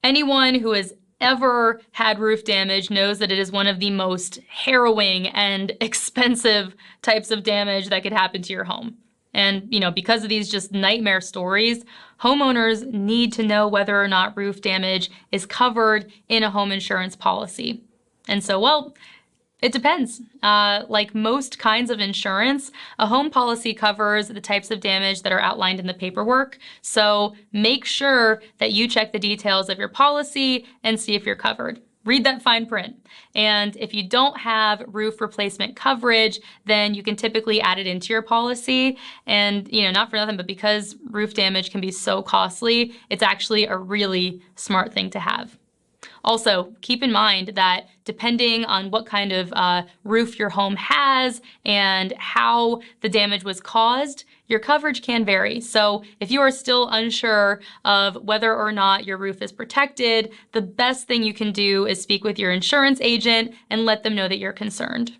Anyone who has ever had roof damage knows that it is one of the most harrowing and expensive types of damage that could happen to your home. And, because of these just nightmare stories, homeowners need to know whether or not roof damage is covered in a home insurance policy. And so, well, it depends. Like most kinds of insurance, a home policy covers the types of damage that are outlined in the paperwork. So make sure that you check the details of your policy and see if you're covered. Read that fine print. And if you don't have roof replacement coverage, then you can typically add it into your policy. And, not for nothing, but because roof damage can be so costly, it's actually a really smart thing to have. Also, keep in mind that depending on what kind of roof your home has and how the damage was caused, your coverage can vary. So if you are still unsure of whether or not your roof is protected, the best thing you can do is speak with your insurance agent and let them know that you're concerned.